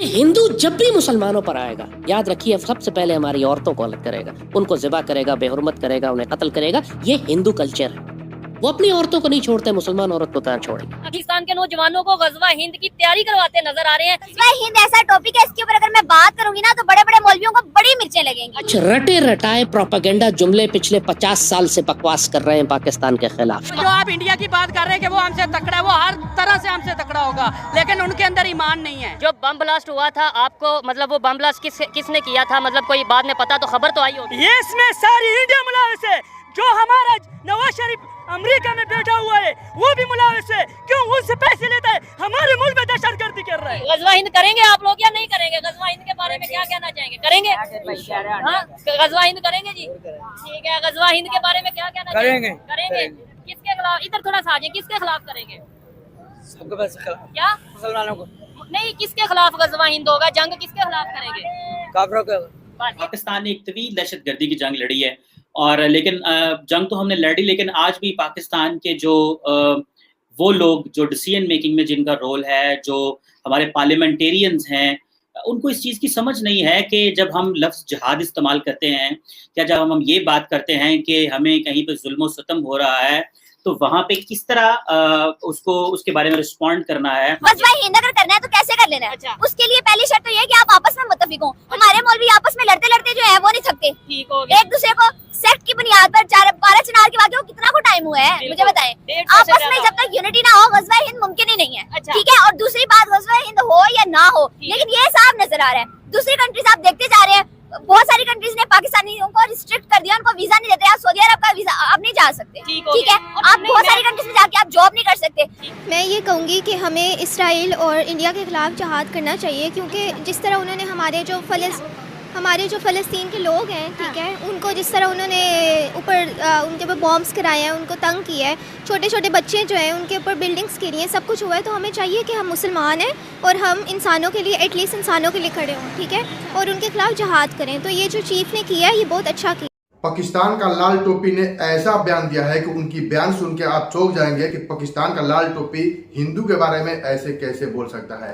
हिंदू जब भी मुसलमानों पर आएगा, याद रखिए सबसे पहले हमारी औरतों को अलग करेगा, उनको ज़िबा करेगा, बेहुरमत करेगा, उन्हें कत्ल करेगा। ये हिंदू कल्चर है। वो अपनी औरतों को नहीं छोड़ते, मुसलमान औरत को कहाँ छोड़ेंगे। पाकिस्तान के नौजवानों को गजवा हिंद की तैयारी करवाते नजर आ रहे हैं। गजवा हिंद ऐसा टॉपिक है, इसके ऊपर अगर मैं बात करूंगी ना तो बड़े बड़े मौलवियों को बड़ी मिर्चें लगेंगी। आज रटे रटाए प्रोपेगेंडा जुमले पिछले 50 साल से बकवास कर रहे हैं पाकिस्तान के खिलाफ। जो आप इंडिया की बात कर रहे हैं कि वो हमसे तकड़ा है, वो हर तरह से हमसे तकड़ा होगा, लेकिन उनके अंदर ईमान नहीं है। जो बम ब्लास्ट हुआ था, आपको मतलब वो बम ब्लास्ट किसने किया था, मतलब कोई बाद में पता तो खबर तो आई होगी। ये इसमें सारी इंडिया मुलाविस है। जो हमारा नवाज शरीफ अमेरिका में बैठा हुआ है वो भी मुलाविस है। क्यों उनसे पैसे लेता है, हमारे मुल्क में दहशतगर्दी कर रहा है। गजवा हिंद करेंगे आप लोग या नहीं करेंगे? गजवा हिंद के बारे में क्या कहना चाहेंगे? करेंगे? हाँ, गजवा हिंद करेंगे जी, ठीक है। गजवा हिंद के बारे में क्या कहना करेंगे? करेंगे। किसके खिलाफ? इधर थोड़ा सा आ जाइए, किसके खिलाफ करेंगे? क्या मुसलमानों को नहीं, किसके खिलाफ गजवा हिंद होगा? जंग किसके खिलाफ करेंगे? काफिरों को। पाकिस्तान ने एक तवील दहशतगर्दी की जंग लड़ी है, और लेकिन जंग तो हमने लड़ी, लेकिन आज भी पाकिस्तान के जो वो लोग जो डिसीजन मेकिंग में जिनका रोल है, जो हमारे पार्लियामेंटेरियंस हैं, उनको इस चीज़ की समझ नहीं है कि जब हम लफ्ज़ जिहाद इस्तेमाल करते हैं, या जब हम ये बात करते हैं कि हमें कहीं पे जुल्म सतम हो रहा है, तो वहाँ पे किस तरह उसको उसके बारे में रिस्पॉन्ड करना है। गजवा हिंद अगर करना है तो कैसे कर लेना है? अच्छा। उसके लिए पहली शर्त तो ये है कि आप आपस में मुत्तफिक हो। हमारे मौलवी आपस में लड़ते लड़ते जो है वो नहीं थकते, ठीक हो गया। एक दूसरे को सेक्ट की बुनियाद पर 12 चिनार के वाक़े को कितना को टाइम हुआ है मुझे बताएं। 150 से आपस में ज्यादा। जब तक यूनिटी ना हो गजवा हिंद मुमकिन ही नहीं है। अच्छा। ठीक है, और दूसरी बात गजवा हिंद हो या ना हो, लेकिन ये साफ नजर आ रहा है दूसरी कंट्रीज आप देखते जा रहे हैं, बहुत सारी कंट्रीज ने पाकिस्तानियों को रिस्ट्रिक्ट कर दिया, उनको वीजा नहीं देते। आप सऊदी अरब का वीजा आप नहीं जा सकते, ठीक हो ठीक है। गया। आप बहुत सारी कंट्रीज में जाके आप जॉब नहीं कर सकते। मैं ये कहूँगी कि हमें इसराइल और इंडिया के ख़िलाफ़ जहाद करना चाहिए, क्योंकि जिस तरह उन्होंने हमारे जो फ़लस्तीन के लोग हैं, ठीक है, उनको जिस तरह उन्होंने ऊपर उनके ऊपर बॉम्ब्स कराए हैं, उनको तंग किया है, छोटे छोटे बच्चे जो हैं उनके ऊपर बिल्डिंग्स गिरी हैं, सब कुछ हुआ है। तो हमें चाहिए कि हम मुसलमान हैं और हम इंसानों के लिए, एटलीस्ट इंसानों के लिए खड़े हों, ठीक है, और उनके खिलाफ़ जहाद करें। तो ये जो चीफ़ ने किया है ये बहुत अच्छा किया। पाकिस्तान का लाल टोपी ने ऐसा बयान दिया है कि उनकी बयान सुन के आप चौंक जाएंगे कि पाकिस्तान का लाल टोपी हिंदू के बारे में ऐसे कैसे बोल सकता है।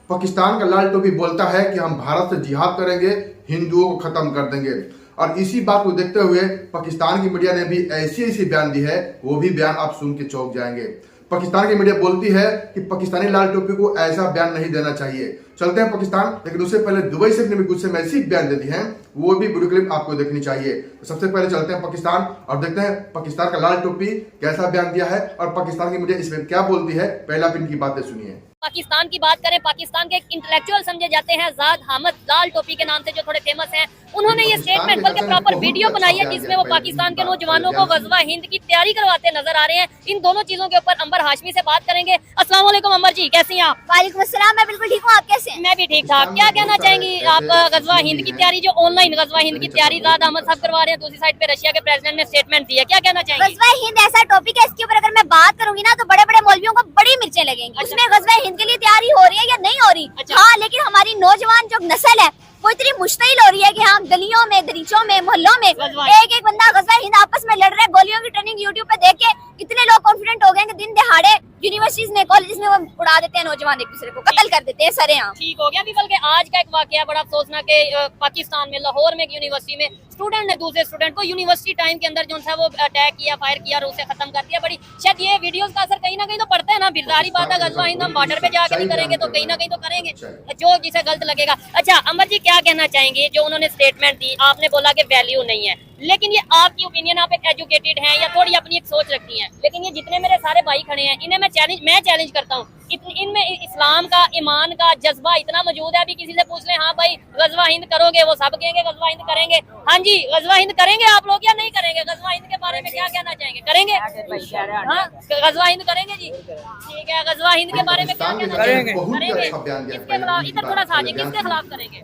पाकिस्तान का लाल टोपी बोलता है कि हम भारत से जिहाद करेंगे, हिंदुओं को खत्म कर देंगे, और इसी बात को देखते हुए पाकिस्तान की मीडिया ने भी ऐसी बयान दी है, वो भी बयान आप सुन के चौंक जाएंगे। पाकिस्तान की मीडिया बोलती है कि पाकिस्तानी लाल टोपी को ऐसा बयान नहीं देना चाहिए। चलते हैं पाकिस्तान, लेकिन उससे पहले दुबई से भी गुस्से में ऐसी बयान दे दी है, वो भी वीडियो क्लिप आपको देखनी चाहिए। तो सबसे पहले चलते हैं पाकिस्तान और देखते हैं पाकिस्तान का लाल टोपी कैसा बयान दिया है और पाकिस्तान की मीडिया इसमें क्या बोलती है। पहले आप इनकी बातें सुनिए। पाकिस्तान की बात करें, पाकिस्तान के एक इंटेलेक्चुअल समझे जाते हैं ज़ाद हामिद, लाल टोपी के नाम से जो थोड़े फेमस हैं, उन्होंने ये स्टेटमेंट बल्कि प्रॉपर वीडियो बनाई है जिसमें वो पाकिस्तान के नौजवानों को गजवा हिंद की तैयारी करवाते नजर आ रहे हैं। इन दोनों चीजों के ऊपर अंबर हाशमी से बात करेंगे। अस्सलाम वालेकुम अंबर जी, कैसी हैं आप? वालेकुम अस्सलाम, मैं बिल्कुल ठीक हूँ, आप कैसे हैं? मैं भी ठीक ठाक। क्या कहना चाहेंगी आप गजवा हिंद की तैयारी, जो ऑनलाइन गजवा हिंद की तैयारी ज़ाद हामिद साहब करवा रहे हैं, दूसरी साइड पे रशिया के प्रेसिडेंट ने स्टेटमेंट दिया, क्या कहना चाहेंगे? गजवा हिंद ऐसा टॉपिक है, इसके ऊपर अगर मैं बात करूंगी ना तो बड़े बड़े मौलवियों को बड़ी मिर्चें लगेंगी। उसमें गजवा हिंद के लिए तैयारी हो रही है या नहीं हो रही? अच्छा। हाँ, लेकिन हमारी नौजवान जो नस्ल है वो इतनी मुश्तिल हो रही है कि हम गलियों में, दरीचों में, मोहल्लों में एक बंदा गजवा हिंद आपस में लड़ रहे हैं। गोलियों की ट्रेनिंग यूट्यूब पे देख के इतने लोग कॉन्फिडेंट हो गए कि दिन दहाड़े यूनिवर्सिटीज में, कॉलेज में वो उड़ा देते हैं नौजवान, एक दूसरे को कत्ल कर देते हैं सरेआम। ठीक हो गया। अभी बल्कि आज का एक वाकया बड़ा अफसोसनाक के पाकिस्तान में लाहौर में एक यूनिवर्सिटी में स्टूडेंट ने दूसरे स्टूडेंट को यूनिवर्सिटी टाइम के अंदर जो था वो अटैक किया, फायर किया और उसे खत्म कर दिया। बड़ी शायद ये वीडियोस का असर कहीं ना कहीं तो पड़ता है ना। बिरदारी बात है, गजवा हिंद हम बॉर्डर पे जाके नहीं करेंगे तो कहीं ना कहीं तो करेंगे, जो जिसे गलत लगेगा। अच्छा अमर जी, क्या कहना चाहेंगे जो उन्होंने स्टेटमेंट दी? आपने बोला कि वैल्यू नहीं है, लेकिन ये आपकी ओपिनियन, आप एक एजुकेटेड हैं या थोड़ी अपनी एक सोच रखती हैं, लेकिन ये जितने मेरे सारे भाई खड़े हैं इन्हें मैं चैलेंज करता हूँ, इनमें इस्लाम का, ईमान का जज्बा इतना मौजूद है। अभी किसी से पूछ लें, हाँ भाई गजवा हिंद करोगे, वो सब कहेंगे गजवा हिंद करेंगे। हाँ जी, गजवा हिंद करेंगे आप लोग या नहीं करेंगे? गजवा हिंद के बारे में क्या कहना चाहेंगे? करेंगे? हाँ, गजवा हिंद करेंगे जी, ठीक है। गजवा हिंद के बारे में क्या कहना चाहेंगे? करेंगे। किसके खिलाफ? इधर थोड़ा सा आ जाइए, किसके खिलाफ करेंगे?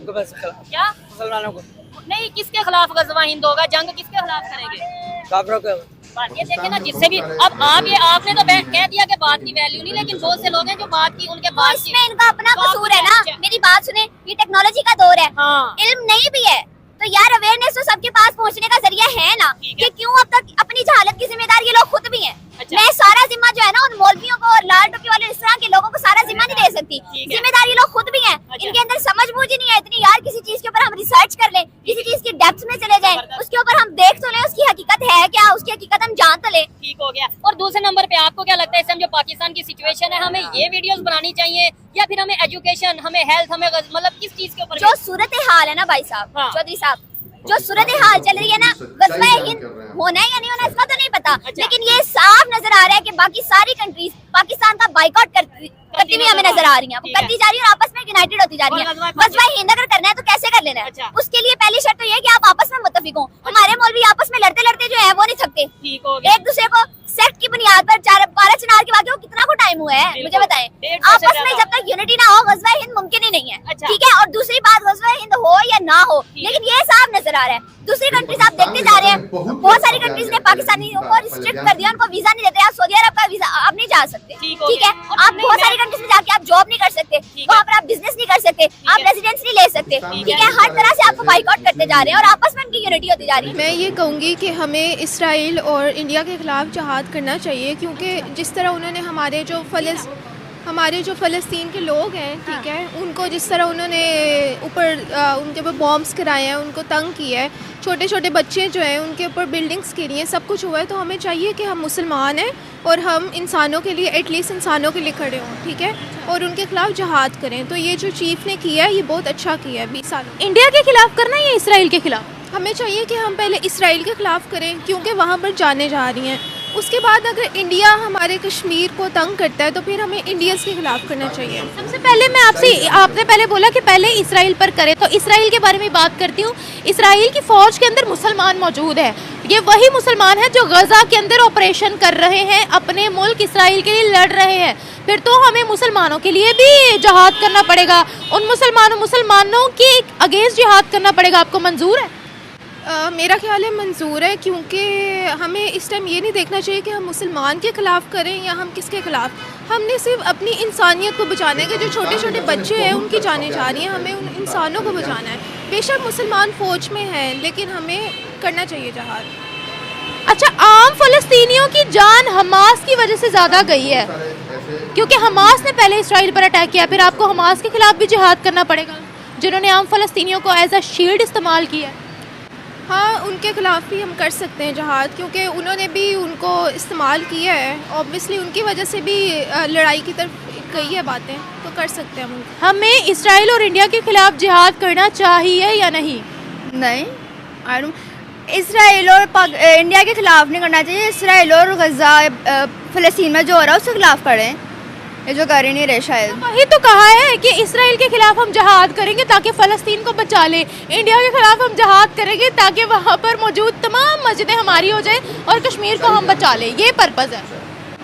क्या? मुसलमानों को नहीं, किसके खिलाफ गजवा हिंद होगा? जंग किसके खिलाफ करेंगे? काफिरों को। ये देखे ना, जिससे भी अब आपने तो कह दिया कि बात की वैल्यू नहीं, लेकिन बहुत से लोग हैं जो बात की, उनके बात की इसमें इनका अपना कसूर है ना। मेरी बात सुने, ये टेक्नोलॉजी का दौर है, हाँ। इल्म नहीं भी है तो यार अवेयरनेस तो सबके पास पहुंचने का जरिया है ना, कि क्यों अब तक अपनी जहालत की जिम्मेदार ये लोग खुद भी हैं। अच्छा। मैं सारा जिम्मा जो है ना उन मौलवियों को और लाल टोपी वाले इस तरह के लोगों को सारा जिम्मा नहीं दे सकती। ठीक है। जिम्मेदार ये लोग खुद भी हैं। अच्छा। इनके अंदर समझ बूझ ही नहीं है इतनी यार, किसी चीज के ऊपर हम रिसर्च कर लें, किसी चीज की डेप्थ में चले जाएं, उसके ऊपर हम देख तो लें उसकी हकीकत है क्या, उसकी हकीकत हम जान तो लें। ठीक हो गया। और दूसरे नंबर पे आपको क्या लगता है इस टाइम जो पाकिस्तान की सिचुएशन है, हमें ये वीडियोस बनानी चाहिए या फिर हमें एजुकेशन, हमें हेल्थ, हमें मतलब किस चीज के ऊपर? जो सूरत हाल है ना भाई साहब, हाँ। चौधरी साहब, जो सूरत हाल चल रही है ना, गज़वा हिंद कर रहे हैं। होना है या नहीं होना इसका तो नहीं पता, अच्छा। लेकिन ये साफ नजर आ रहा है कि बाकी सारी कंट्रीज पाकिस्तान का बाइकआउट करती हुई हमें नजर आ रही हैं, ठीक है। करती जा रही है और आपस में यूनाइटेड होती जा रही और है। गज़वा गज़वा हिंद अगर करना है तो कैसे कर लेना है? अच्छा। उसके लिए पहली शर्त तो ये है कि आप आपस में मुत्तफिक हो। हमारे मौलवी आपस में लड़ते लड़ते जो है वो नहीं थकते, ठीक हो गया। एक दूसरे को सेक्ट की बुनियाद पर पारा चिनार के वाकये को कितना को टाइम हुआ है मुझे बताएं। 150 से आपस में ज्यादा। जब तक यूनिटी ना हो गज़वा हिंद मुमकिन ही नहीं है। अच्छा। ठीक है, और दूसरी बात गज़वा हिंद हो या ना हो, लेकिन ये साफ नजर आ रहा है दूसरी कंट्रीज आप देखते जा रहे हैं, बहुत सारी कंट्रीज ने पाकिस्तानियों को रिस्ट्रिक्ट कर दिया, उनको वीजा नहीं देते। आप सऊदी अरब का वीजा आप नहीं जा सकते, ठीक हो ठीक है। गया। और आप बहुत सारी कंट्रीज में जाके आप जॉब नहीं कर सकते, ठीक वहाँ पर आप बिजनेस नहीं कर सकते, आप रेजिडेंस नहीं ले सकते, ठीक है। हर तरह से आपको बाइकआउट करते जा रहे हैं और आपस में उनकी यूनिटी होती जा रही है। मैं ये कहूँगी कि हमें इसराइल और इंडिया के ख़िलाफ़ जहाद करना चाहिए, क्योंकि जिस तरह उन्होंने हमारे जो फ़लस्तीन के लोग हैं, ठीक है, उनको जिस तरह उन्होंने उनके ऊपर बॉम्ब्स कराए हैं, उनको तंग किया है, छोटे छोटे बच्चे जो हैं उनके ऊपर बिल्डिंग्स गिरी हैं, सब कुछ हुआ है। तो हमें चाहिए कि हम मुसलमान हैं और हम इंसानों के लिए, एटलीस्ट इंसानों के लिए खड़े हों, ठीक है, और उनके खिलाफ जहाद करें। तो ये जो चीफ ने किया है ये बहुत अच्छा किया है 20 सालों। इंडिया के खिलाफ करना या इसराइल के खिलाफ? हमें चाहिए कि हम पहले इसराइल के ख़िलाफ़ करें क्योंकि वहाँ पर जाने जा रही हैं, उसके बाद अगर इंडिया हमारे कश्मीर को तंग करता है तो फिर हमें इंडियंस के खिलाफ़ करना चाहिए। सबसे पहले मैं आपने पहले बोला कि पहले इसराइल पर करें, तो इसराइल के बारे में बात करती हूँ। इसराइल की फ़ौज के अंदर मुसलमान मौजूद है, ये वही मुसलमान हैं जो गज़ा के अंदर ऑपरेशन कर रहे हैं, अपने मुल्क इसराइल के लिए लड़ रहे हैं। फिर तो हमें मुसलमानों के लिए भी जहाद करना पड़ेगा, उन मुसलमानों के अगेंस्ट जहाद करना पड़ेगा। आपको मंजूर है? मेरा ख्याल है मंजूर है, क्योंकि हमें इस टाइम ये नहीं देखना चाहिए कि हम मुसलमान के ख़िलाफ़ करें या हम किसके ख़िलाफ़। हमने सिर्फ अपनी इंसानियत को बचाना है कि जो छोटे छोटे बच्चे हैं उनकी जानें जा रही हैं, हमें उन इंसानों को बचाना है। बेशक मुसलमान फ़ौज में हैं, लेकिन हमें करना चाहिए जहाद। अच्छा, आम फ़लस्तीनियों की जान हमास की वजह से ज़्यादा गई है, क्योंकि हमास ने पहले इसराइल पर अटैक किया, फिर आपको हमास के ख़िलाफ़ भी जिहाद करना पड़ेगा, जिन्होंने आम फ़लस्तीनियों को एज अ शील्ड इस्तेमाल किया। हाँ, उनके ख़िलाफ़ भी हम कर सकते हैं जहाद, क्योंकि उन्होंने भी उनको इस्तेमाल किया है। ऑब्वियसली उनकी वजह से भी लड़ाई की तरफ गई है बातें, तो कर सकते हैं हम। हमें इसराइल और इंडिया के खिलाफ जिहाद करना चाहिए या नहीं? नहीं, इसराइल और इंडिया के खिलाफ नहीं करना चाहिए। इसराइल और गज़ा फ़लस्तीन में जो हो रहा है उसके खिलाफ करें, ये जो कर ही नहीं रहे शायद। वही तो कहा है कि इसराइल के खिलाफ हम जहाद करेंगे ताकि फ़लस्तीन को बचा लें, इंडिया के खिलाफ हम जहाद करेंगे ताकि वहाँ पर मौजूद तमाम मस्जिदें हमारी हो जाए और कश्मीर को हम बचा लें। ये पर्पज़ है।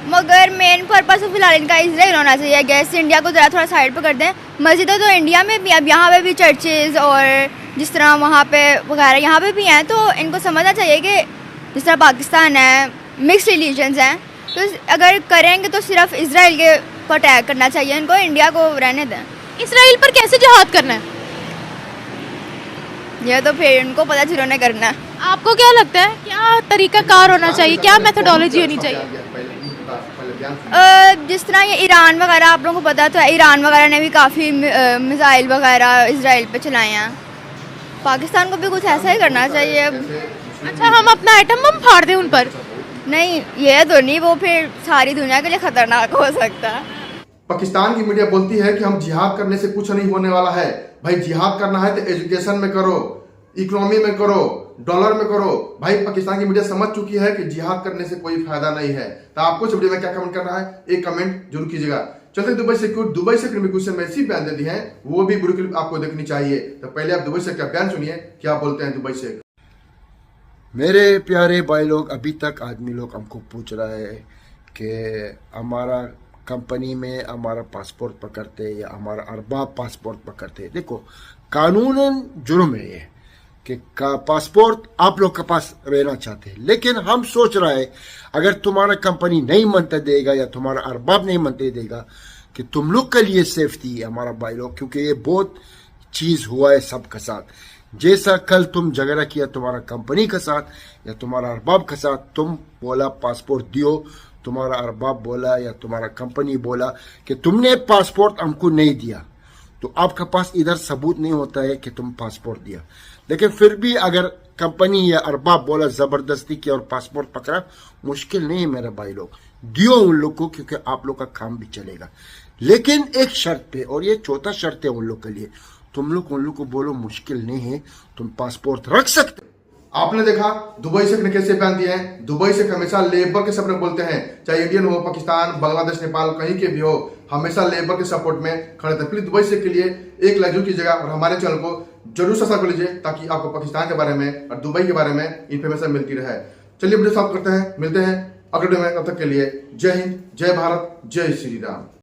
मगर मेन पर्पस तो फिलहाल इनका इसराइल होना चाहिए। गैस इंडिया को ज़रा थोड़ा साइड पर कर दें। मस्जिदें तो इंडिया में भी, अब यहाँ पे भी चर्चेज़ और जिस तरह वहाँ पे वगैरह यहाँ पे भी हैं, तो इनको समझना चाहिए कि जिस तरह पाकिस्तान है, मिक्स रिलीजन्स हैं, तो अगर करेंगे तो सिर्फ इसराइल के को अटैक करना चाहिए, इनको इंडिया को रहने दें। इसराइल पर कैसे जहाद करना है? यह तो फिर इनको पता जिन्होंने करना है। आपको क्या लगता है, क्या तरीक़ाकार होना चाहिए, क्या मेथोडोलॉजी होनी चाहिए? जिस तरह ये ईरान वगैरह, आप लोगों को पता तो है, ईरान वगैरह ने भी काफ़ी मिसाइल वगैरह इसराइल पे चलाए हैं। पाकिस्तान को भी कुछ ऐसा ही करना चाहिए। अच्छा, हम अपना एटम बम फाड़ दें उन पर? नहीं, ये तो नहीं, वो फिर सारी दुनिया के लिए खतरनाक हो सकता है। पाकिस्तान की मीडिया बोलती है कि हम जिहाद करने से कुछ नहीं होने वाला है। भाई जिहाद करना है तो एजुकेशन में करो, इकोनॉमी में करो, डॉलर में करो। भाई पाकिस्तान की मीडिया समझ चुकी है कि जिहाद करने से कोई फायदा नहीं है। तो आपको इस वीडियो में क्या कमेंट करना है, एक कमेंट जरूर कीजिएगा। चलते दुबई से क्यों में ऐसी बयान देती हैं, वो भी बुरी क्लिप आपको देखनी चाहिए। तो पहले आप दुबई से क्या बयान सुनिए, क्या बोलते हैं दुबई से। मेरे प्यारे भाई लोग, अभी तक आदमी लोग हमको पूछ रहे हैं कि हमारा कंपनी में हमारा पासपोर्ट पकड़ते या हमारा अरबाब पासपोर्ट पकड़ते। देखो, कानूनन जुर्म है ये कि पासपोर्ट आप लोग के पास रहना चाहते हैं, लेकिन हम सोच रहे हैं अगर तुम्हारा कंपनी नहीं मनते देगा या तुम्हारा अरबाब नहीं मनते देगा कि तुम लोग के लिए सेफ्टी है हमारा भाई लोग, क्योंकि ये बहुत चीज़ हुआ है सबके साथ। जैसा कल तुम झगड़ा किया तुम्हारा कंपनी के साथ या तुम्हारा अरबाब के साथ, तुम बोला पासपोर्ट दियो, तुम्हारा अरबाब बोला या तुम्हारा कंपनी बोला कि तुमने पासपोर्ट हमको नहीं दिया, तो आपके पास इधर सबूत नहीं होता है कि तुम पासपोर्ट दिया। लेकिन फिर भी अगर कंपनी या अरबाब बोला जबरदस्ती किया और पासपोर्ट पकड़ा, मुश्किल नहीं है मेरे भाई लोग, दियो उन लोग को, क्योंकि आप लोग का काम भी चलेगा। लेकिन एक शर्त पे, और ये चौथा शर्त है उन लोग के लिए, तुम लोग उन लोग को बोलो मुश्किल नहीं है, तुम पासपोर्ट रख सकते। आपने देखा दुबई से कैसे बयान दिए हैं। दुबई से हमेशा लेबर के सपोर्ट बोलते हैं, चाहे इंडियन हो, पाकिस्तान, बांग्लादेश, नेपाल, कहीं के भी हो, हमेशा लेबर के सपोर्ट में खड़े थे। प्लीज दुबई से के लिए एक लाइक जरूर कीजिएगा और हमारे चैनल को जरूर सब्सक्राइब कर लीजिए, ताकि आपको पाकिस्तान के बारे में और दुबई के बारे में इन्फॉर्मेशन मिलती रहे। चलिए वीडियो समाप्त करते हैं, मिलते हैं अगले वीडियो में। तब तक के लिए जय हिंद, जय भारत, जय श्री राम।